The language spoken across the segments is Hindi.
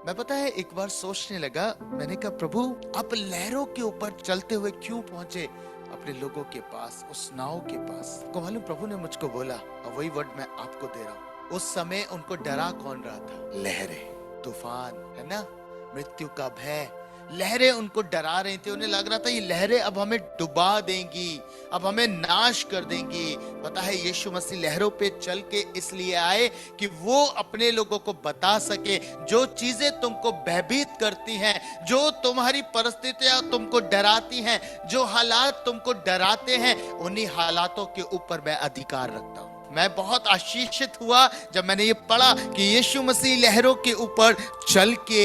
मैं पता है एक बार सोचने लगा, मैंने कहा प्रभु आप लहरों के ऊपर चलते हुए क्यों पहुंचे अपने लोगों के पास, उस नाव के पास। को मालूम प्रभु ने मुझको बोला, और वही वर्ड मैं आपको दे रहा हूं। उस समय उनको डरा कौन रहा था? लहरें, तूफान, है ना, मृत्यु का भय। लहरें उनको डरा रही थी। उन्हें लग रहा था ये लहरें अब हमें डुबा देंगी, अब हमें नाश कर देंगी। पता है यीशु मसीह लहरों पे चल के इसलिए आए कि वो अपने लोगों को बता सके जो चीजें तुमको भयभीत करती हैं, जो तुम्हारी परिस्थितियां तुमको डराती हैं, जो हालात तुमको डराते हैं, उन्हीं हालातों के ऊपर मैं अधिकार रखता हूं। मैं बहुत आशीषित हुआ जब मैंने ये पढ़ा कि यीशु मसीह लहरों के ऊपर चल के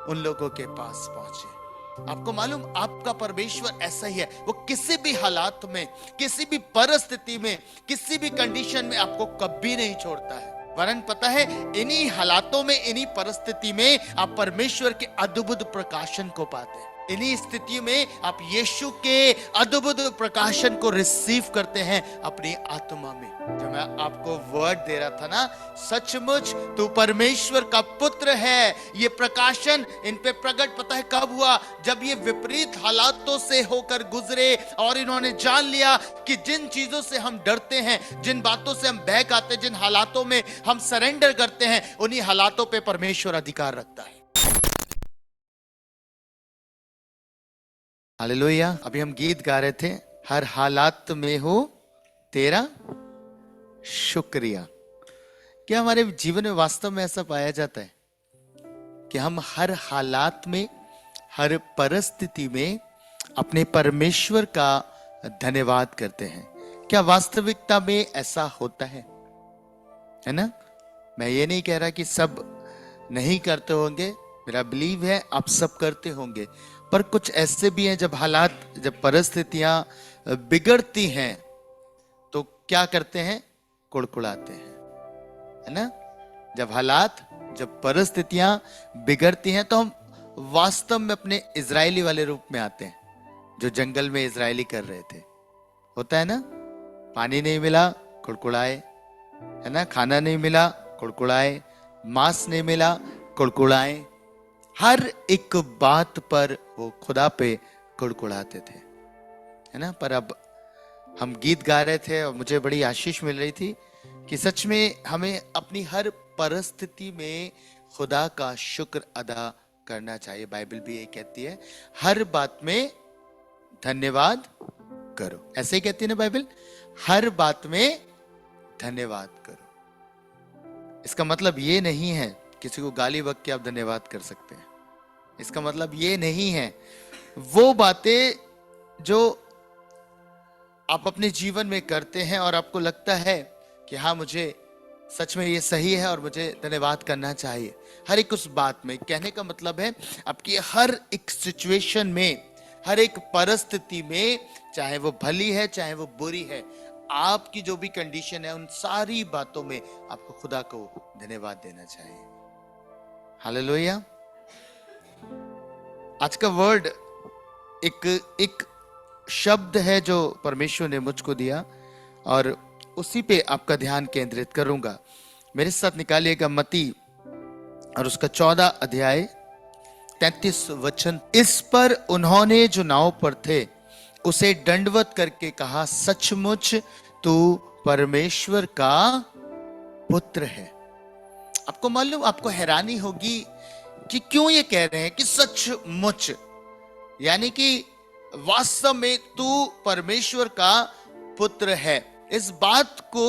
उन लोगों के पास पहुंचे। आपको मालूम आपका परमेश्वर ऐसा ही है, वो किसी भी हालात में, किसी भी परिस्थिति में, किसी भी कंडीशन में आपको कभी नहीं छोड़ता है। वरन पता है इन्हीं हालातों में, इन्हीं परिस्थिति में आप परमेश्वर के अद्भुत प्रकाशन को पाते हैं। इन्हीं स्थिति में आप यीशु के अद्भुत प्रकाशन को रिसीव करते हैं अपनी आत्मा में। जो मैं आपको वर्ड दे रहा था ना, सचमुच तू परमेश्वर का पुत्र है, ये प्रकाशन इन पे प्रकट पता है कब हुआ? जब ये विपरीत हालातों से होकर गुजरे और इन्होंने जान लिया कि जिन चीजों से हम डरते हैं, जिन बातों से हम बहक आते हैं, जिन हालातों में हम सरेंडर करते हैं, उन्हीं हालातों पे परमेश्वर अधिकार रखता है। हालेलुया। अभी हम गीत गा रहे थे, हर हालात में हो तेरा शुक्रिया। क्या हमारे जीवन में वास्तव में ऐसा पाया जाता है कि हम हर हालात में, हर परिस्थिति में अपने परमेश्वर का धन्यवाद करते हैं? क्या वास्तविकता में ऐसा होता है ना? मैं ये नहीं कह रहा कि सब नहीं करते होंगे, मेरा बिलीव है आप सब करते होंगे, पर कुछ ऐसे भी हैं जब हालात, जब परिस्थितियां बिगड़ती हैं तो क्या करते हैं? कुड़कुड़ाते हैं, है ना? जब हालात, जब परिस्थितियां बिगड़ती हैं तो हम वास्तव में अपने इजरायली वाले रूप में आते हैं, जो जंगल में इजरायली कर रहे थे। होता है ना, पानी नहीं मिला कुड़कुड़ाए, है ना, खाना नहीं मिला कुड़कुड़ाए, मांस नहीं मिला कुड़कुड़ाए, हर एक बात पर वो खुदा पे कुड़कुड़ाते थे, है ना। पर अब हम गीत गा रहे थे और मुझे बड़ी आशीष मिल रही थी कि सच में हमें अपनी हर परिस्थिति में खुदा का शुक्र अदा करना चाहिए। बाइबल भी ये कहती है हर बात में धन्यवाद करो, ऐसे ही कहती है ना बाइबल, हर बात में धन्यवाद करो। इसका मतलब ये नहीं है किसी को गाली बक के आप धन्यवाद कर सकते हैं। इसका मतलब ये नहीं है वो बातें जो आप अपने जीवन में करते हैं और आपको लगता है कि हाँ मुझे सच में ये सही है और मुझे धन्यवाद करना चाहिए, हर एक उस बात में। कहने का मतलब है आपकी हर एक सिचुएशन में, हर एक परिस्थिति में, चाहे वो भली है चाहे वो बुरी है, आपकी जो भी कंडीशन है, उन सारी बातों में आपको खुदा को धन्यवाद देना चाहिए। हालेलुया। आज का वर्ड एक शब्द है जो परमेश्वर ने मुझको दिया और उसी पे आपका ध्यान केंद्रित करूंगा। मेरे साथ निकालिएगा मत्ती और उसका 14 अध्याय 33 वचन। इस पर उन्होंने जो नाव पर थे उसे दंडवत करके कहा, सचमुच तू परमेश्वर का पुत्र है। आपको मालूम, आपको हैरानी होगी कि क्यों ये कह रहे हैं कि सचमुच, यानी कि वास्तव में तू परमेश्वर का पुत्र है। इस बात को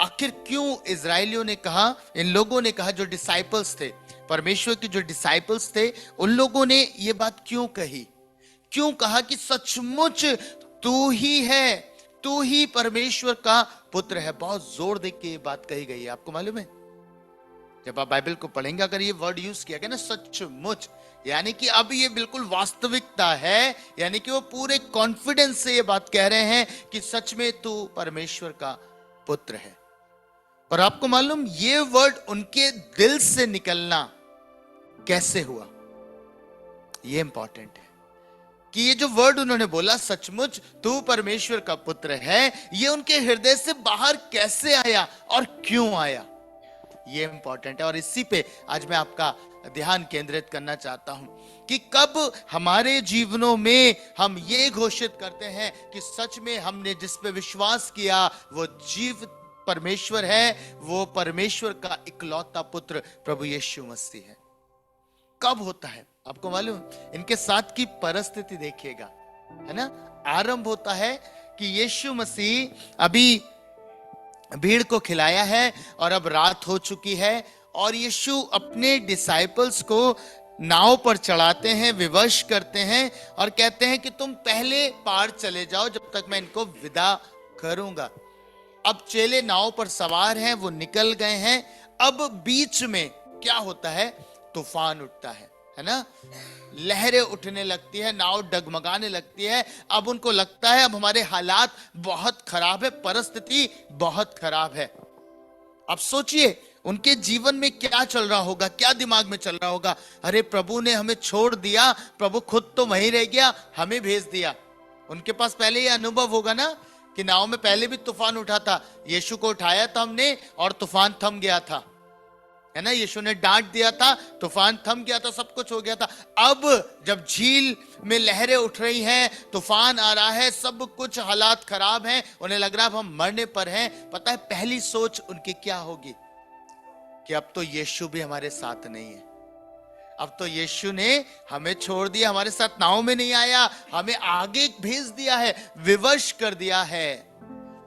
आखिर क्यों इजराइलियों ने कहा, इन लोगों ने कहा, जो डिसाइपल्स थे, परमेश्वर के जो डिसाइपल्स थे, उन लोगों ने ये बात क्यों कही? क्यों कहा कि सचमुच तू ही है, तू ही परमेश्वर का पुत्र है? बहुत जोर दे के ये बात कही गई है। आपको मालूम है जब आप बाइबल को पढ़ेंगे, अगर ये वर्ड यूज किया गया ना सचमुच, यानी कि अब ये बिल्कुल वास्तविकता है, यानी कि वो पूरे कॉन्फिडेंस से ये बात कह रहे हैं कि सच में तू परमेश्वर का पुत्र है। और आपको मालूम ये वर्ड उनके दिल से निकलना कैसे हुआ, ये इंपॉर्टेंट है कि ये जो वर्ड उन्होंने बोला, सचमुच तू परमेश्वर का पुत्र है, ये उनके हृदय से बाहर कैसे आया और क्यों आया, ये इंपॉर्टेंट है। और इसी पे आज मैं आपका ध्यान केंद्रित करना चाहता हूं कि कब हमारे जीवनों में हम ये घोषित करते हैं कि सच में हमने जिस पे विश्वास किया वो जीव परमेश्वर है, वो परमेश्वर का इकलौता पुत्र प्रभु यीशु मसीह है। कब होता है आपको मालूम? इनके साथ की परिस्थिति देखिएगा, है ना। आरंभ होता है कि यीशु मसीह अभी भीड़ को खिलाया है और अब रात हो चुकी है और यीशु अपने डिसाइपल्स को नाव पर चढ़ाते हैं, विवश करते हैं और कहते हैं कि तुम पहले पार चले जाओ जब तक मैं इनको विदा करूंगा। अब चेले नाव पर सवार हैं, वो निकल गए हैं। अब बीच में क्या होता है? तूफान उठता है ना। लहरें उठने लगती है, नाव डगमगाने लगती है। अब उनको लगता है अब हमारे हालात बहुत खराब है, परिस्थिति बहुत खराब है। अब सोचिए उनके जीवन में क्या चल रहा होगा, क्या दिमाग में चल रहा होगा। अरे प्रभु ने हमें छोड़ दिया, प्रभु खुद तो वहीं रह गया, हमें भेज दिया। उनके पास पहले ये अनुभव होगा ना कि नाव में पहले भी तूफान उठा था, यीशु को उठाया था हमने और तूफान थम गया था, है ना। यीशु ने डांट दिया था, तूफान थम गया था, सब कुछ हो गया था। अब जब झील में लहरें उठ रही हैं, तूफान आ रहा है, सब कुछ हालात खराब हैं, उन्हें लग रहा है हम मरने पर हैं। पता है पहली सोच उनकी क्या होगी? कि अब तो यीशु भी हमारे साथ नहीं है, अब तो यीशु ने हमें छोड़ दिया, हमारे साथ नाव में नहीं आया, हमें आगे भेज दिया है, विवश कर दिया है।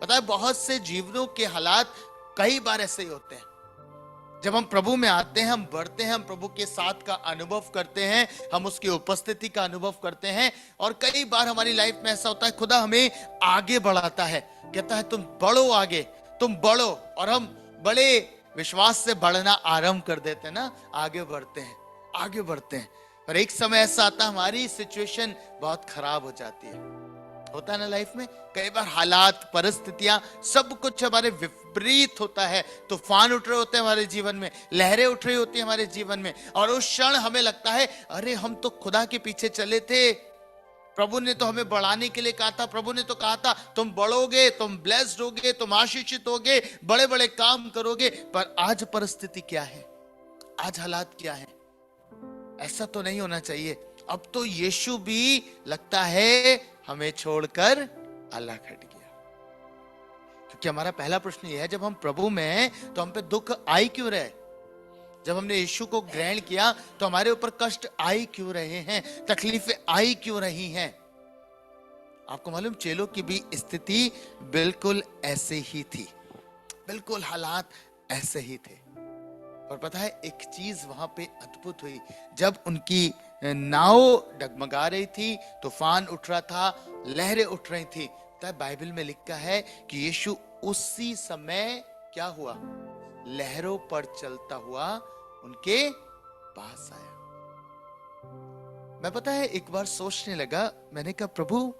पता है बहुत से जीवनों के हालात कई बार ऐसे ही होते हैं। जब हम प्रभु में आते हैं, हम बढ़ते हैं, हम प्रभु के साथ का अनुभव करते हैं, हम उसकी उपस्थिति का अनुभव करते हैं और कई बार हमारी लाइफ में ऐसा होता है खुदा हमें आगे बढ़ाता है, कहता है तुम बढ़ो आगे, तुम बढ़ो, और हम बड़े विश्वास से बढ़ना आरंभ कर देते हैं ना, आगे बढ़ते हैं, आगे बढ़ते हैं। पर एक समय ऐसा आता है हमारी सिचुएशन बहुत खराब हो जाती है। होता है ना लाइफ में, कई बार हालात, परिस्थितियां, सब कुछ हमारे विपरीत होता है। तूफान उठ रहे होते हैं हमारे जीवन में, लहरें उठ रही होती है हमारे जीवन में, और उस क्षण हमें लगता है अरे हम तो खुदा के पीछे चले थे, प्रभु ने तो हमें बढ़ाने के लिए कहा था, प्रभु ने तो कहा था तुम बढ़ोगे, तुम ब्लेस्ड होगे, तुम आशीषित होगे, बड़े बड़े काम करोगे। पर आज परिस्थिति क्या है, आज हालात क्या है? ऐसा तो नहीं होना चाहिए। अब तो यीशु भी लगता है हमें छोड़कर अलग हट गया। क्योंकि हमारा पहला प्रश्न यह है, जब हम प्रभु में हैं तो हम पे दुख आई क्यों रहे? जब हमने यीशु को ग्रहण किया तो हमारे ऊपर कष्ट आई क्यों रहे हैं, तकलीफें आई क्यों रही हैं? आपको मालूम चेलों की भी स्थिति बिल्कुल ऐसे ही थी, बिल्कुल हालात ऐसे ही थे। और पता है एक चीज वहां पे अद्भुत हुई, जब उनकी नाव डगमगा रही थी, तूफान उठ रहा था, लहरें उठ रही थी, तब बाइबल में लिखा है कि यीशु उसी समय क्या हुआ? लहरों पर चलता हुआ उनके पास आया। मैं पता है एक बार सोचने लगा, मैंने कहा प्रभु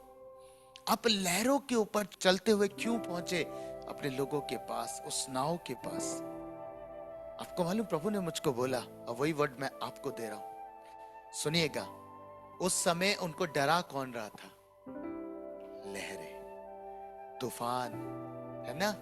आप लहरों के ऊपर चलते हुए क्यों पहुंचे अपने लोगों के पास, उस नाव के पास? आपको मालूम प्रभु ने मुझको बोला, और वही वर्ड मैं आपको दे रहा हूं, सुनिएगा। उस समय उनको डरा कौन रहा था? लहरें, तूफान, है ना,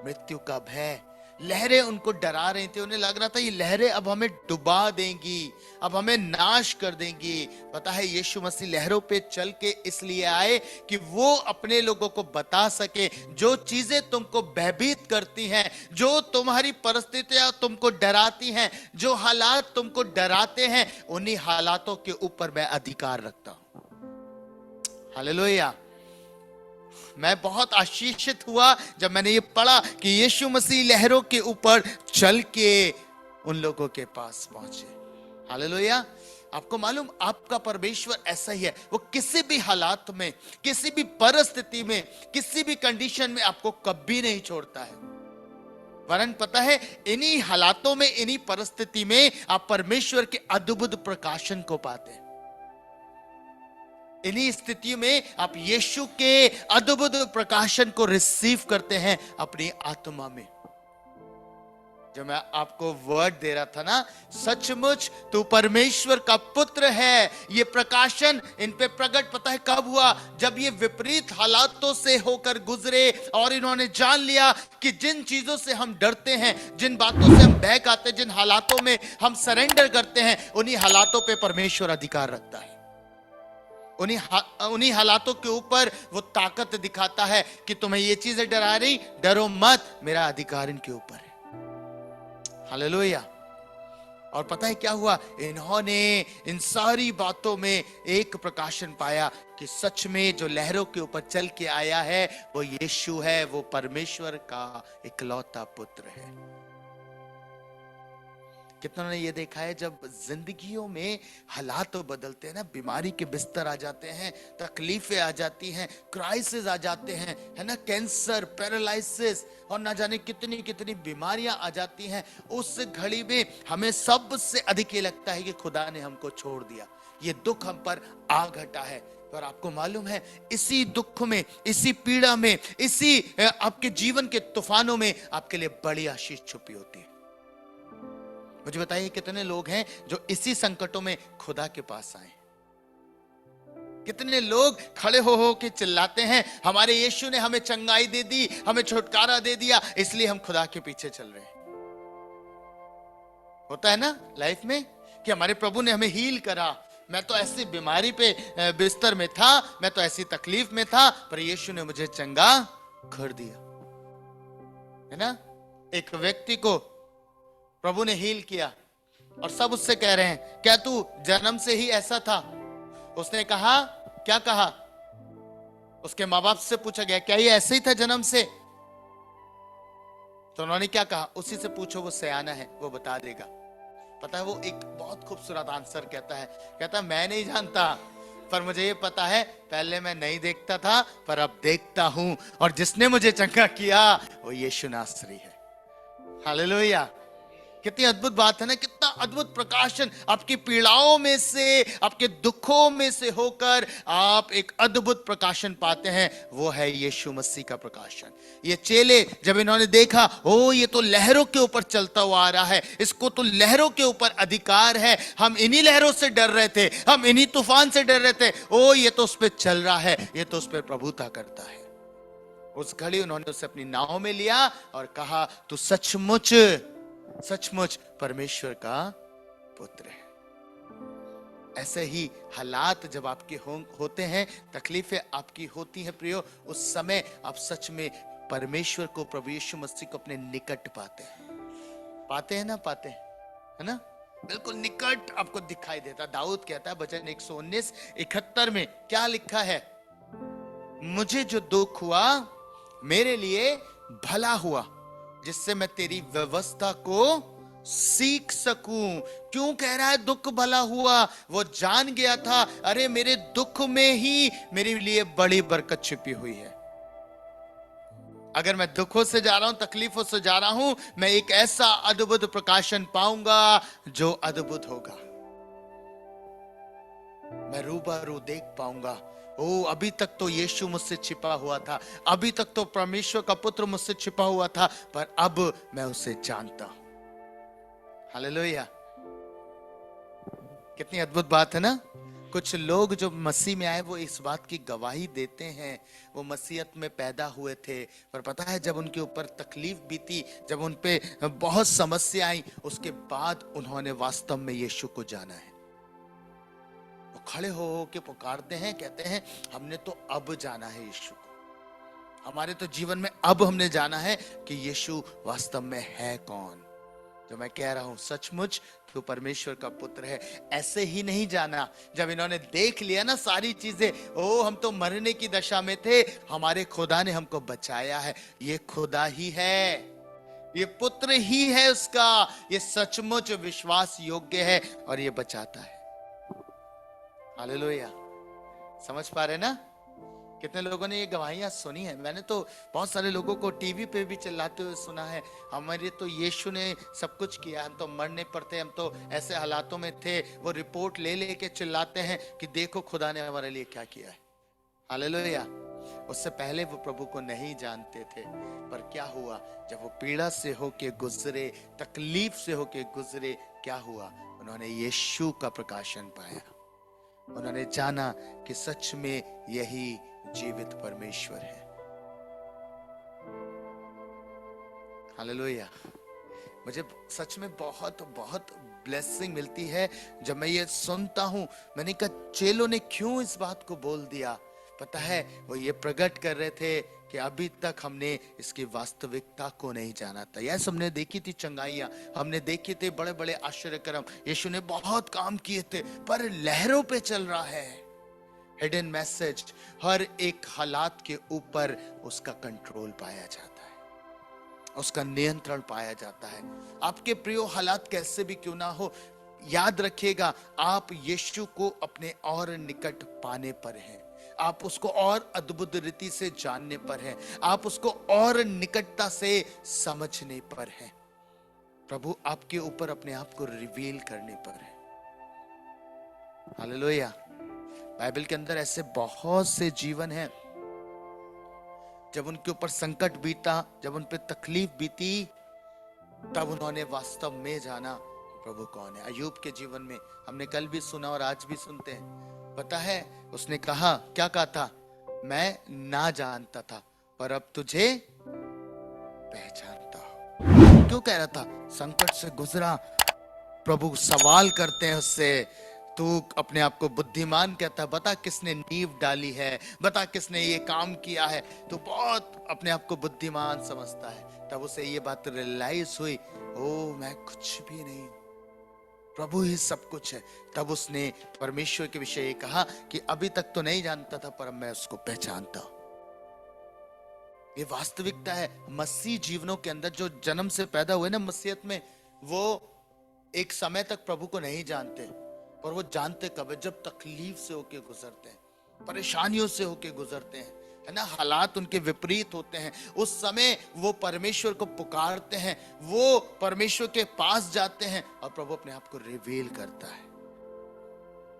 मृत्यु का भय। लहरें उनको डरा रही थी, उन्हें लग रहा था ये लहरें अब हमें डुबा देंगी, अब हमें नाश कर देंगी। पता है यीशु मसीह लहरों पे चल के इसलिए आए कि वो अपने लोगों को बता सके जो चीजें तुमको भयभीत करती हैं, जो तुम्हारी परिस्थितियां तुमको डराती हैं, जो हालात तुमको डराते हैं, उन्हीं हालातों के ऊपर मैं अधिकार रखता हूं। हालेलुया। मैं बहुत आशीषित हुआ जब मैंने ये पढ़ा कि यीशु मसीह लहरों के ऊपर चल के उन लोगों के पास पहुंचे। हालेलुया। आपको मालूम आपका परमेश्वर ऐसा ही है, वो किसी भी हालात में, किसी भी परिस्थिति में, किसी भी कंडीशन में आपको कभी नहीं छोड़ता है। वरन पता है इन्हीं हालातों में, इन्हीं परिस्थिति में आप परमेश्वर के अद्भुत प्रकाशन को पाते हैं। इन्हीं स्थितियों में आप यीशु के अद्भुत प्रकाशन को रिसीव करते हैं अपनी आत्मा में। जो मैं आपको वर्ड दे रहा था ना, सचमुच तू परमेश्वर का पुत्र है, ये प्रकाशन इन पे प्रकट पता है कब हुआ? जब ये विपरीत हालातों से होकर गुजरे और इन्होंने जान लिया कि जिन चीजों से हम डरते हैं, जिन बातों से हम बहक आते हैं, जिन हालातों में हम सरेंडर करते हैं, उन्हीं हालातों पे परमेश्वर अधिकार रखता है। उन्हीं हालातों के ऊपर वो ताकत दिखाता है कि तुम्हें ये चीजें डरा रही, डरो मत, मेरा अधिकार इनके ऊपर है। हालेलुया। और पता है क्या हुआ? इन्होंने इन सारी बातों में एक प्रकाशन पाया कि सच में जो लहरों के ऊपर चल के आया है वो यीशु है, वो परमेश्वर का इकलौता पुत्र है। कितनों ने ये देखा है, जब जिंदगियों में हालात तो बदलते हैं ना, बीमारी के बिस्तर आ जाते हैं, तकलीफें आ जाती हैं, क्राइसिस आ जाते हैं, है ना, कैंसर, पैरालिसिस और ना जाने कितनी कितनी बीमारियां आ जाती हैं, उस घड़ी में हमें सबसे अधिक ये लगता है कि खुदा ने हमको छोड़ दिया, ये दुख हम पर आ घटा है। पर आपको मालूम है, इसी दुख में, इसी पीड़ा में, इसी आपके जीवन के तूफानों में आपके लिए बड़ी आशीष छुपी होती है। मुझे बताइए कितने लोग हैं जो इसी संकटों में खुदा के पास आए? कितने लोग खड़े हो के चिल्लाते हैं, हमारे यीशु ने हमें चंगाई दे दी, हमें छुटकारा दे दिया, इसलिए हम खुदा के पीछे चल रहे हैं। होता है ना लाइफ में कि हमारे प्रभु ने हमें हील करा, मैं तो ऐसी बीमारी पे बिस्तर में था, मैं तो ऐसी तकलीफ में था, पर यीशु ने मुझे चंगा कर दिया, है ना। एक व्यक्ति को प्रभु ने हील किया और सब उससे कह रहे हैं, क्या तू जन्म से ही ऐसा था? उसने कहा, क्या कहा? उसके माँ बाप से पूछा गया, क्या ये ऐसे ही था जन्म से? तो उन्होंने क्या कहा? उसी से पूछो, वो सयाना है, वो बता देगा। पता है, वो एक बहुत खूबसूरत आंसर कहता है, मैं नहीं जानता, पर मुझे ये पता है, पहले मैं नहीं देखता था पर अब देखता हूं, और जिसने मुझे चंगा किया वो यीशु नासरी है। हालेलुया। कितनी अद्भुत बात है ना, कितना अद्भुत प्रकाशन आपकी पीड़ाओं में से, आपके दुखों में से होकर आप एक अद्भुत प्रकाशन पाते हैं, वो है यीशु मसीह का प्रकाशन। ये चेले जब इन्होंने देखा, ओ ये तो लहरों के ऊपर चलता हुआ आ रहा है, इसको तो लहरों के ऊपर अधिकार है, हम इन्हीं लहरों से डर रहे थे, हम इन्हीं तूफान से डर रहे थे, ओ ये तो उस पर चल रहा है, ये तो उस पर प्रभुता करता है। उस घड़ी उन्होंने उसे अपनी नाव में लिया और कहा, तू सचमुच सचमुच परमेश्वर का पुत्र है। ऐसे ही हालात जब आपके होते हैं, तकलीफें आपकी होती हैं प्रियो, उस समय आप सच में परमेश्वर को, प्रभु यीशु मसीह को अपने निकट पाते हैं ना, पाते हैं, है ना, बिल्कुल निकट आपको दिखाई देता। दाऊद कहता है भजन 119:71 में क्या लिखा है? मुझे जो दुख हुआ मेरे लिए भला हुआ, जिससे मैं तेरी व्यवस्था को सीख सकूं। क्यों कह रहा है दुख भला हुआ? वो जान गया था, अरे मेरे दुख में ही मेरे लिए बड़ी बरकत छिपी हुई है। अगर मैं दुखों से जा रहा हूं, तकलीफों से जा रहा हूं, मैं एक ऐसा अद्भुत प्रकाशन पाऊंगा जो अद्भुत होगा। मैं रूबरू देख पाऊंगा, ओ अभी तक तो यीशु मुझसे छिपा हुआ था, अभी तक तो परमेश्वर का पुत्र मुझसे छिपा हुआ था, पर अब मैं उसे जानता हूं। हालेलुया। कितनी अद्भुत बात है ना। कुछ लोग जो मसीह में आए वो इस बात की गवाही देते हैं, वो मसीहत में पैदा हुए थे, पर पता है जब उनके ऊपर तकलीफ बीती, जब उन पे बहुत समस्या आई, उसके बाद उन्होंने वास्तव में यीशु को जाना है। वो खड़े हो के पुकारते हैं, कहते हैं हमने तो अब जाना है यीशु को, हमारे तो जीवन में अब हमने जाना है कि यीशु वास्तव में है कौन। जो मैं कह रहा हूं, सचमुच तो परमेश्वर का पुत्र है। ऐसे ही नहीं जाना, जब इन्होंने देख लिया ना सारी चीजें, ओ हम तो मरने की दशा में थे, हमारे खुदा ने हमको बचाया है, ये खुदा ही है, ये पुत्र ही है उसका, ये सचमुच विश्वास योग्य है और ये बचाता है। हालेलुया। समझ पा रहे ना? कितने लोगों ने ये गवाहियां सुनी है। मैंने तो बहुत सारे लोगों को टीवी पे भी चिल्लाते हुए सुना है, हमारे तो यीशु ने सब कुछ किया, हम तो मरने पर थे, हम तो ऐसे हालातों में थे। वो रिपोर्ट ले लेके चिल्लाते हैं कि देखो खुदा ने हमारे लिए क्या किया है। हालेलुया। उससे पहले वो प्रभु को नहीं जानते थे, पर क्या हुआ जब वो पीड़ा से होके गुजरे, तकलीफ से होके गुजरे, क्या हुआ? उन्होंने यीशु का प्रकाशन पाया। उन्होंने जाना कि सच में यही जीवित परमेश्वर है। हालेलुया। मुझे सच में बहुत बहुत ब्लेसिंग मिलती है जब मैं ये सुनता हूं। मैंने कहा चेलों ने क्यों इस बात को बोल दिया? पता है, वो ये प्रकट कर रहे थे कि अभी तक हमने इसकी वास्तविकता को नहीं जाना था। यस, हमने देखी थी चंगाइयां, हमने देखे थे बड़े बड़े आश्चर्य कर्म, यीशु ने बहुत काम किए थे, पर लहरों पे चल रहा है। हिडन मैसेज, हर एक हालात के ऊपर उसका कंट्रोल पाया जाता है, उसका नियंत्रण पाया जाता है। आपके प्रिय हालात कैसे भी क्यों ना हो, याद रखिएगा आप यीशु को अपने और निकट पाने पर हैं, आप उसको और अद्भुत रीति से जानने पर हैं, आप उसको और निकटता से समझने पर हैं। प्रभु आपके ऊपर अपने आप को रिवील करने पर है। हालेलुया। बाइबल के अंदर ऐसे बहुत से जीवन हैं जब उनके ऊपर संकट बीता, जब उन पे तकलीफ बीती, तब उन्होंने वास्तव में जाना प्रभु कौन है। अय्यूब के जीवन में हमने कल भी सुना और आज भी सुनते हैं। पता है उसने कहा, क्या कहा था? मैं ना जानता था पर अब तुझे पहचानता हूं। क्यों कह रहा था? संकट से गुजरा। प्रभु सवाल करते हैं उससे, तू अपने आप को बुद्धिमान कहता है, बता किसने नींव डाली है, बता किसने ये काम किया है। तो बहुत अपने आप को बुद्धिमान समझता है। तब उसे ये बात रियलाइज हुई, ओ मैं कुछ भी नहीं, प्रभु ही सब कुछ है। तब उसने परमेश्वर के विषय ये कहा कि अभी तक तो नहीं जानता था पर अब मैं उसको पहचानता हूं। ये वास्तविकता है। मसीह जीवनों के अंदर जो जन्म से पैदा हुए ना मसीहत में, वो एक समय तक प्रभु को नहीं जानते, पर वो जानते कब है? जब तकलीफ से होके गुजरते हैं, परेशानियों से होके गुजरते हैं, है ना, हालात उनके विपरीत होते हैं, उस समय वो परमेश्वर को पुकारते हैं, वो परमेश्वर के पास जाते हैं और प्रभु अपने आप को रिवील करता है,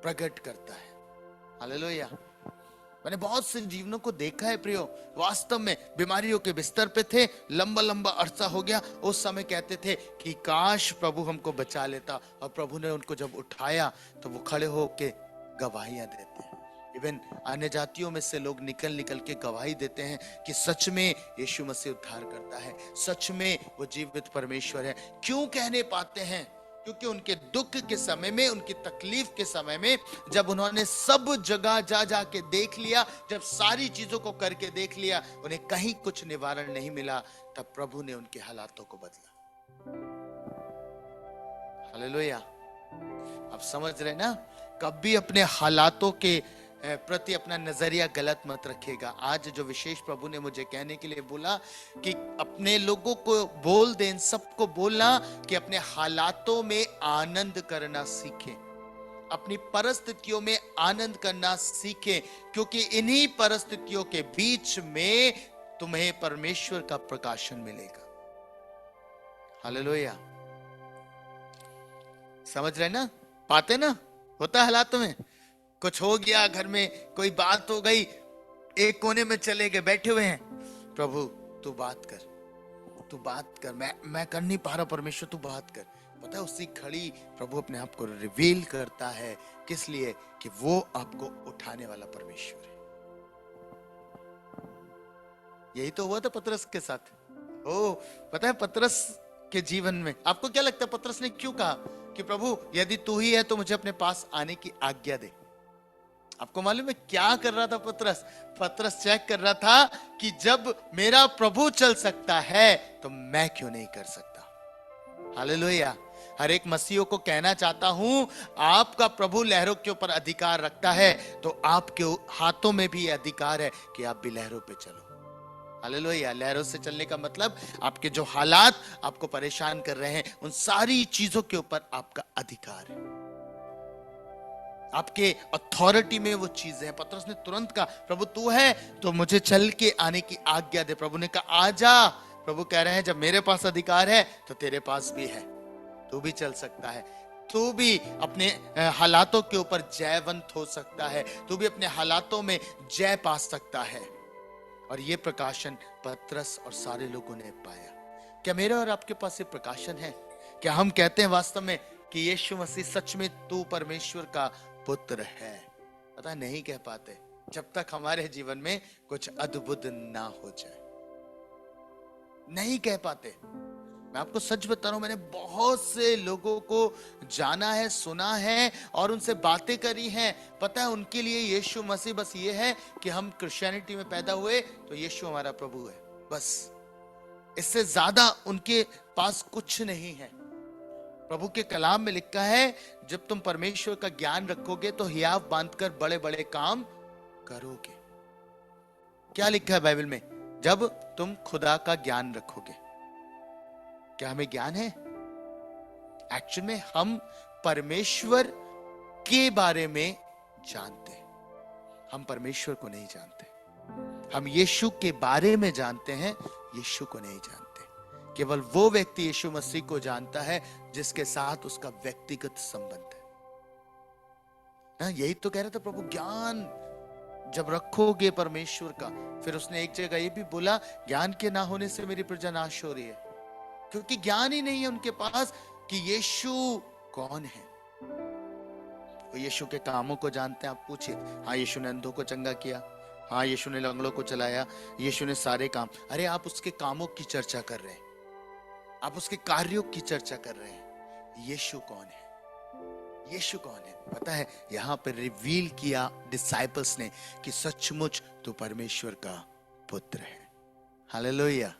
प्रकट करता है। हालेलुया। मैंने बहुत से जीवनों को देखा है प्रियो, वास्तव में बीमारियों के बिस्तर पे थे, लंबा लंबा अरसा हो गया, उस समय कहते थे कि काश प्रभु हमको बचा लेता, और प्रभु ने उनको जब उठाया तो वो खड़े होके गवाहियां देते हैं। इवन अन्य जातियों में से लोग निकल निकल के गवाही देते हैं कि सच में यीशु मसीह उद्धार करता है, सच में वो जीवित परमेश्वर है। क्यों कहने पाते हैं? क्योंकि उनके दुख के समय में, उनकी तकलीफ के समय में, जब उन्होंने सब जगह जा जा के देख लिया, जब सारी चीजों को करके देख लिया, उन्हें कहीं कुछ निवारण नहीं मिला, तब प्रभु ने उनके हालातों को बदला। हालेलुया। आप समझ रहे ना? कभी अपने हालातों के प्रति अपना नजरिया गलत मत रखिएगा। आज जो विशेष प्रभु ने मुझे कहने के लिए बोला कि अपने लोगों को बोल दें, सबको बोलना कि अपने हालातों में आनंद करना सीखें, अपनी परिस्थितियों में आनंद करना सीखें, क्योंकि इन्हीं परिस्थितियों के बीच में तुम्हें परमेश्वर का प्रकाशन मिलेगा। हालेलुया। समझ रहे ना? पाते ना? होता है हालातों में, कुछ हो गया, घर में कोई बात हो गई, एक कोने में चले गए, बैठे हुए हैं, प्रभु तू बात कर, तू बात कर, मैं कर नहीं पा रहा, परमेश्वर तू बात कर। पता है उसी घड़ी प्रभु अपने आप को रिवील करता है। किस लिए? कि वो आपको उठाने वाला परमेश्वर है। यही तो हुआ था पतरस के साथ। ओ पता है पतरस के जीवन में, आपको क्या लगता है पतरस ने क्यों कहा कि प्रभु यदि तू ही है तो मुझे अपने पास आने की आज्ञा दे? आपको मालूम है क्या कर रहा था पतरस? पतरस चेक कर रहा था कि जब मेरा प्रभु चल सकता है तो मैं क्यों नहीं कर सकता। हालेलुया। हर एक मसीहों को कहना चाहता हूं, आपका प्रभु लहरों के ऊपर अधिकार रखता है, तो आपके हाथों में भी अधिकार है कि आप भी लहरों पे चलो। हालेलुया। लहरों से चलने का मतलब आपके जो हालात आपको परेशान कर रहे हैं, उन सारी चीजों के ऊपर आपका अधिकार है, आपके अथॉरिटी में वो चीजें हैं। पतरस ने तुरंत कहा, प्रभु तू है तो मुझे चल के आने की आज्ञा दे। प्रभु ने कहा आजा। प्रभु कह रहे हैं जब मेरे पास अधिकार है तो तेरे पास भी है, तू भी चल सकता है, तू भी अपने हालातों के ऊपर जयवंत हो सकता है, तू भी अपने हालातों में जय पा सकता है। और ये प्रकाशन पतरस और सारे लोगों ने पाया। क्या मेरे और आपके पास ये प्रकाशन है? क्या हम कहते हैं वास्तव में कि यीशु मसीह सच में तू परमेश्वर का पुत्र है? पता नहीं कह पाते जब तक हमारे जीवन में कुछ अद्भुत ना हो जाए, नहीं कह पाते। मैं आपको सच बता रहा हूं, मैंने बहुत से लोगों को जाना है, सुना है और उनसे बातें करी हैं। पता है उनके लिए यीशु मसीह बस ये है कि हम क्रिश्चियनिटी में पैदा हुए तो यीशु हमारा प्रभु है, बस। इससे ज्यादा उनके पास कुछ नहीं है। प्रभु के कलाम में लिखा है, जब तुम परमेश्वर का ज्ञान रखोगे तो हियाव बांधकर बड़े बड़े काम करोगे। क्या लिखा है बाइबल में? जब तुम खुदा का ज्ञान रखोगे। क्या हमें ज्ञान है? एक्चुअल में हम परमेश्वर के बारे में जानते हैं, हम परमेश्वर को नहीं जानते। हम यीशु के बारे में जानते हैं, यीशु को नहीं जानते। केवल वो व्यक्ति यीशु मसीह को जानता है जिसके साथ उसका व्यक्तिगत संबंध है। यही तो कह रहा था प्रभु, ज्ञान जब रखोगे परमेश्वर का। फिर उसने एक जगह ये भी बोला, ज्ञान के ना होने से मेरी प्रजा नाश हो रही है, क्योंकि ज्ञान ही नहीं है उनके पास कि यीशु कौन है। वो यीशु के कामों को जानते हैं। आप पूछिए, हाँ यीशु ने अंधों को चंगा किया, हाँ यीशु ने लंगड़ों को चलाया, यीशु ने सारे काम। अरे आप उसके कामों की चर्चा कर रहे हैं, आप उसके कार्यों की चर्चा कर रहे हैं। यीशु कौन है? यीशु कौन है? पता है, यहां पर रिवील किया डिसाइपल्स ने कि सचमुच तो परमेश्वर का पुत्र है। Hallelujah,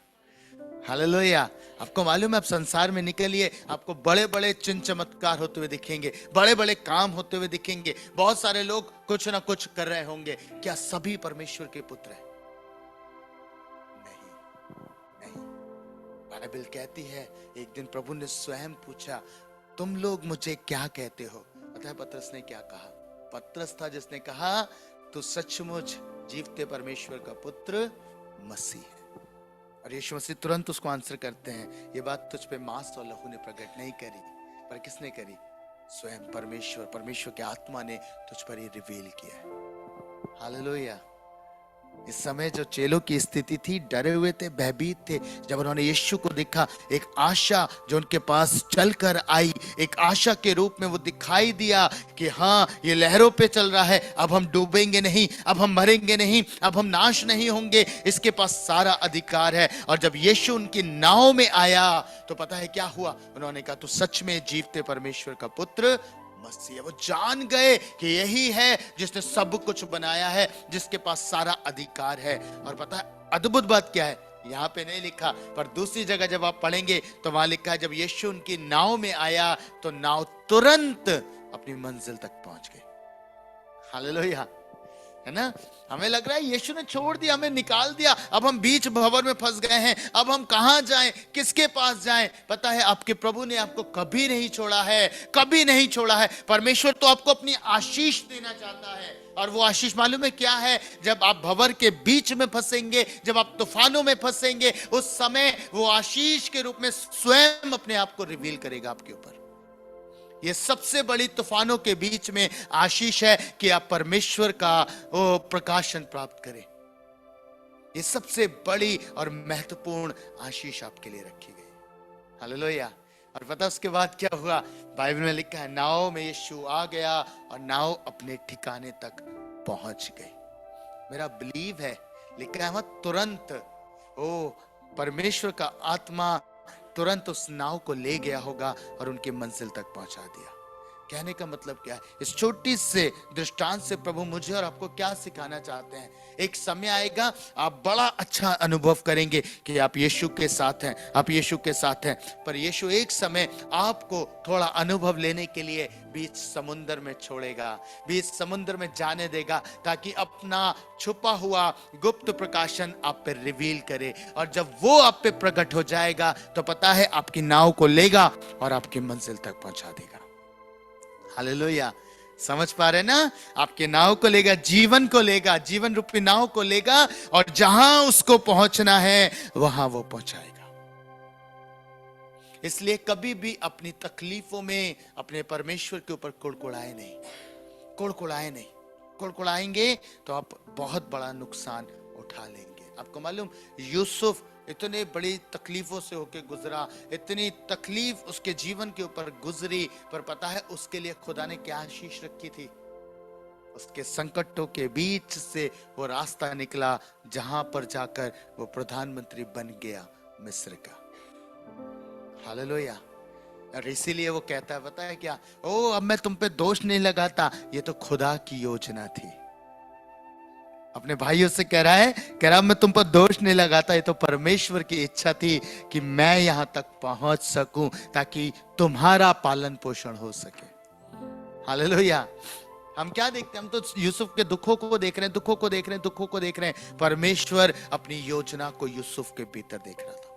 hallelujah. आपको मालूम है, आप संसार में निकलिए, आपको बड़े बड़े चिन्ह चमत्कार होते हुए दिखेंगे, बड़े बड़े काम होते हुए दिखेंगे, बहुत सारे लोग कुछ ना कुछ कर रहे होंगे। क्या सभी परमेश्वर के पुत्र हैं? नहीं, नहीं। बाइबल कहती है, एक दिन प्रभु ने स्वयं पूछा, तुम लोग मुझे क्या कहते हो? पता है पतरस ने क्या कहा? पतरस था जिसने कहा, तू सचमुच जीवते परमेश्वर का पुत्र मसीह है। और यीशु मसीह तुरंत उसको आंसर करते हैं, ये बात तुझ पे मांस और लहू ने प्रकट नहीं करी, पर किसने करी? स्वयं परमेश्वर, परमेश्वर की आत्मा ने तुझ पर ये रिवील किया है। हालेलुया। इस समय जो चेलों की स्थिति थी, डरे हुए थे, भयभीत थे। जब उन्होंने यीशु को देखा, एक आशा जो उनके पास चलकर आई, एक आशा के रूप में वो दिखाई दिया कि हाँ ये लहरों पे चल रहा है, अब हम डूबेंगे नहीं, अब हम मरेंगे नहीं, अब हम नाश नहीं होंगे, इसके पास सारा अधिकार है। और जब यीशु उनकी नाव में आया तो पता है क्या हुआ? उन्होंने कहा, तू सच में जीवते परमेश्वर का पुत्र मसीह। वो जान गए कि यही है जिसने सब कुछ बनाया है, जिसके पास सारा अधिकार है। और पता है अद्भुत बात क्या है? यहां पे नहीं लिखा, पर दूसरी जगह जब आप पढ़ेंगे तो वहां लिखा है, जब यीशु उनकी नाव में आया तो नाव तुरंत अपनी मंजिल तक पहुंच गई। हालेलुया, है ना? हमें लग रहा है यीशु ने छोड़ दिया, हमें निकाल दिया, अब हम बीच भंवर में फंस गए हैं, अब हम कहां जाएं, किसके पास जाएं? पता है आपके प्रभु ने आपको कभी नहीं छोड़ा है, कभी नहीं छोड़ा है। परमेश्वर तो आपको अपनी आशीष देना चाहता है, और वो आशीष मालूम है क्या है? जब आप भंवर के बीच में फंसेंगे, जब आप तूफानों में फंसेंगे, उस समय वो आशीष के रूप में स्वयं अपने आप को रिवील करेगा आपके ऊपर। ये सबसे बड़ी तूफानों के बीच में आशीष है कि आप परमेश्वर का वो प्रकाशन प्राप्त करें। ये सबसे बड़ी और महत्वपूर्ण आशीष आपके लिए रखी गई। हालेलुया। और पता उसके बाद क्या हुआ? बाइबल में लिखा है, नाव में यीशु आ गया और नाव अपने ठिकाने तक पहुंच गई। मेरा बिलीव है, लिखा है वहां तुरंत ओ परमेश्वर का आत्मा तुरंत उस नाव को ले गया होगा और उनकी मंजिल तक पहुंचा दिया। कहने का मतलब क्या है? इस छोटी से दृष्टांत से प्रभु मुझे और आपको क्या सिखाना चाहते हैं? एक समय आएगा आप बड़ा अच्छा अनुभव करेंगे कि आप यीशु के साथ हैं, आप यीशु के साथ हैं। पर यीशु एक समय आपको थोड़ा अनुभव लेने के लिए बीच समुद्र में छोड़ेगा, बीच समुद्र में जाने देगा, ताकि अपना छुपा हुआ गुप्त प्रकाशन आप पे रिवील करे। और जब वो आप पे प्रकट हो जाएगा तो पता है आपकी नाव को लेगा और आपकी मंजिल तक पहुंचा देगा। हालेलुया। समझ पा रहे ना? आपके नाव को लेगा, जीवन को लेगा, जीवन रूपी नाव को लेगा, और जहां उसको पहुंचना है वहां वो पहुंचाएगा। इसलिए कभी भी अपनी तकलीफों में अपने परमेश्वर के ऊपर कुड़कुड़ाए नहीं, कुड़कुड़ाए नहीं। कुड़कुड़ाएंगे तो आप बहुत बड़ा नुकसान उठा लेंगे। आपको मालूम, यूसुफ इतने बड़ी तकलीफों से होके गुजरा, इतनी तकलीफ उसके जीवन के ऊपर गुजरी, पर पता है उसके लिए खुदा ने क्या आशीष रखी थी? उसके संकटों के बीच से वो रास्ता निकला जहां पर जाकर वो प्रधानमंत्री बन गया मिस्र का। हालेलुया। और इसीलिए वो कहता है, पता है क्या, ओ अब मैं तुम पे दोष नहीं लगाता, ये तो खुदा की योजना थी। अपने भाइयों से कह रहा है, कह रहा मैं तुम पर दोष नहीं लगाता, ये तो परमेश्वर की इच्छा थी कि मैं यहां तक पहुंच सकूं ताकि तुम्हारा पालन पोषण हो सके। हालेलुया। हम क्या देखते हैं? हम तो यूसुफ के दुखों को देख रहे हैं, दुखों को देख रहे हैं, दुखों को देख रहे हैं। परमेश्वर अपनी योजना को यूसुफ के भीतर देख रहा था।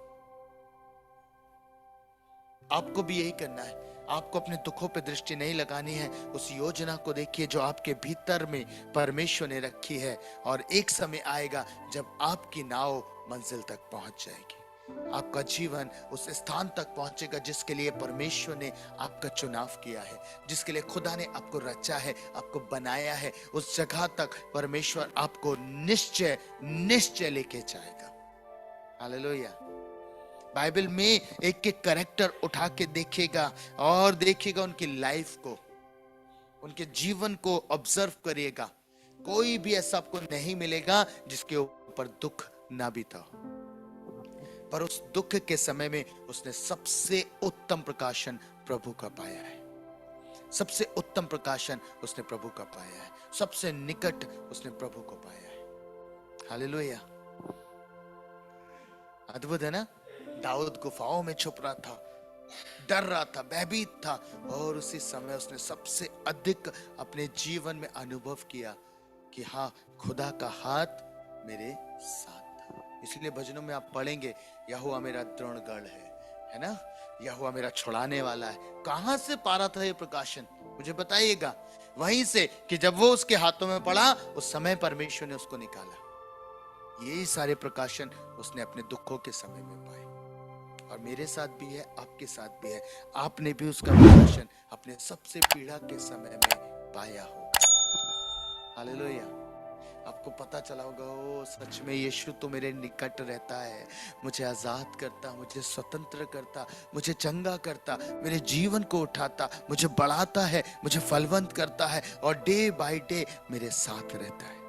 आपको भी यही करना है। आपको अपने दुखों पे दृष्टि नहीं लगानी है, उस योजना को देखिए जो आपके भीतर में परमेश्वर ने रखी है। और एक समय आएगा जब आपकी नाव मंजिल तक पहुंच जाएगी, आपका जीवन उस स्थान तक पहुंचेगा जिसके लिए परमेश्वर ने आपका चुनाव किया है, जिसके लिए खुदा ने आपको रचा है, आपको बनाया है। उस जगह तक परमेश्वर आपको निश्चय निश्चय लेके जाएगा। हालेलुया। बाइबल में एक एक कैरेक्टर उठा के देखेगा और देखिएगा उनकी लाइफ को, उनके जीवन को ऑब्जर्व करिएगा। कोई भी ऐसा आपको नहीं मिलेगा जिसके ऊपर दुख ना बीता हो, पर उस दुख के समय में उसने सबसे उत्तम प्रकाशन प्रभु का पाया है। सबसे उत्तम प्रकाशन उसने प्रभु का पाया है, सबसे निकट उसने प्रभु को पाया है। हालेलुया। अद्भुत है ना? दाऊद गुफाओं में छुप रहा था, डर रहा था, भयभीत था, और उसी समय उसने सबसे अधिक अपने जीवन में अनुभव किया कि हाँ, खुदा का हाथ मेरे साथ था। इसलिए भजनों में आप पढ़ेंगे, यहोवा मेरा दृढ़गढ़ है ना, यहोवा मेरा छुड़ाने वाला है। कहां से पा रहा था ये प्रकाशन? मुझे बताइएगा। वहीं से कि जब वो उसके हाथों में पड़ा, उस समय परमेश्वर ने उसको निकाला। यही सारे प्रकाशन उसने अपने दुखों के समय में पाए, और मेरे साथ भी है, आपके साथ भी है। आपने भी उसका प्रकाशन अपने सबसे पीड़ा के समय में पाया होगा। हालेलुया। आपको पता चला होगा, ओ सच में यीशु तो मेरे निकट रहता है, मुझे आजाद करता, मुझे स्वतंत्र करता, मुझे चंगा करता, मेरे जीवन को उठाता, मुझे बढ़ाता है, मुझे फलवंत करता है, और डे बाय डे मेरे साथ रहता है।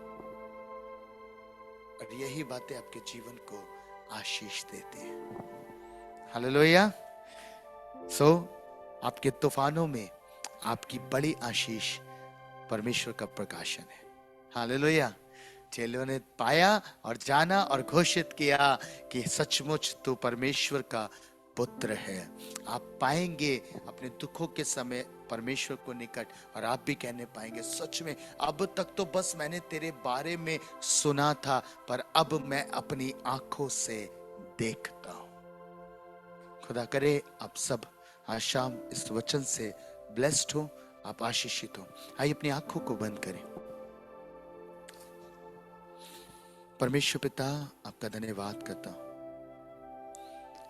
और यही बातें आपके जीवन को आशीष देती हैं। हालेलुया। सो आपके तूफानों में आपकी बड़ी आशीष परमेश्वर का प्रकाशन है। हालेलुया। चेलों ने पाया और जाना और घोषित किया कि सचमुच तू परमेश्वर का पुत्र है। आप पाएंगे अपने दुखों के समय परमेश्वर को निकट, और आप भी कहने पाएंगे, सच में अब तक तो बस मैंने तेरे बारे में सुना था, पर अब मैं अपनी आंखों से देखता हूं। खुदा करे आप सब आज शाम इस वचन से ब्लेस्ड हो, आप आशीषित हो। आइए अपनी आंखों को बंद करें। परमेश्वर पिता, आपका धन्यवाद करता हूं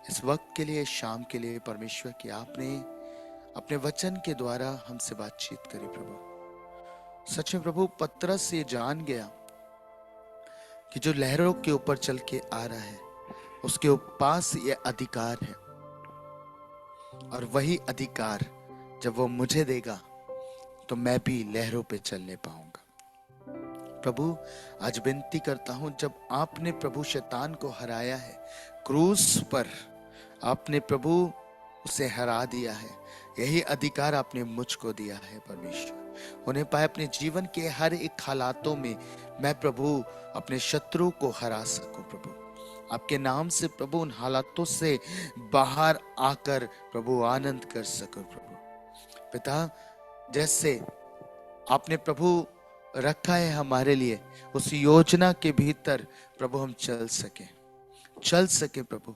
इस वक्त के लिए, इस शाम के लिए परमेश्वर, कि आपने अपने वचन के द्वारा हमसे बातचीत करी प्रभु। सच में प्रभु, पतरस ये जान गया कि जो लहरों के ऊपर चल के आ रहा है उसके पास ये अधिकार है, और वही अधिकार जब वो मुझे देगा तो मैं भी लहरों पे चलने पाऊंगा। प्रभु, आज विनती करता हूं, जब आपने प्रभु शैतान को हराया है क्रूस पर, आपने प्रभु उसे हरा दिया है, यही अधिकार आपने मुझको दिया है परमेश्वर। उन्हें पाए अपने जीवन के हर एक हालातों में मैं प्रभु अपने शत्रु को हरा सकूं प्रभु। आपके नाम से प्रभु उन हालातों से बाहर आकर प्रभु आनंद कर सकूं प्रभु। पिता, जैसे आपने प्रभु रखा है हमारे लिए, उस योजना के भीतर प्रभु हम चल सके प्रभु।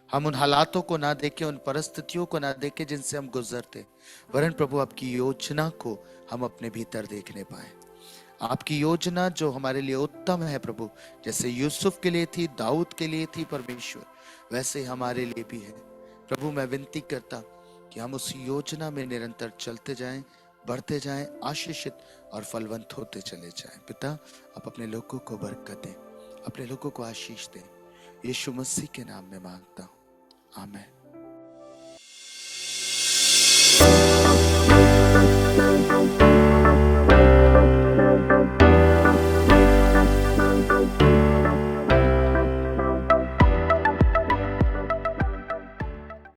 हम उन हालातों को ना देखें, उन परिस्थितियों को ना देखें जिनसे हम गुजरते, वरन प्रभु आपकी योजना को हम अपने भीतर देखने पाए। आपकी योजना जो हमारे लिए उत्तम है प्रभु, जैसे यूसुफ के लिए थी, दाऊद के लिए थी परमेश्वर, वैसे हमारे लिए भी है प्रभु। मैं विनती करता कि हम उस योजना में निरंतर चलते जाएं, बढ़ते जाएं, आशीषित और फलवंत होते चले जाएं। पिता, आप अपने लोगों को बरकत दें, अपने लोगों को आशीष दे। यीशु मसीह के नाम में मांगता हूं, आमीन।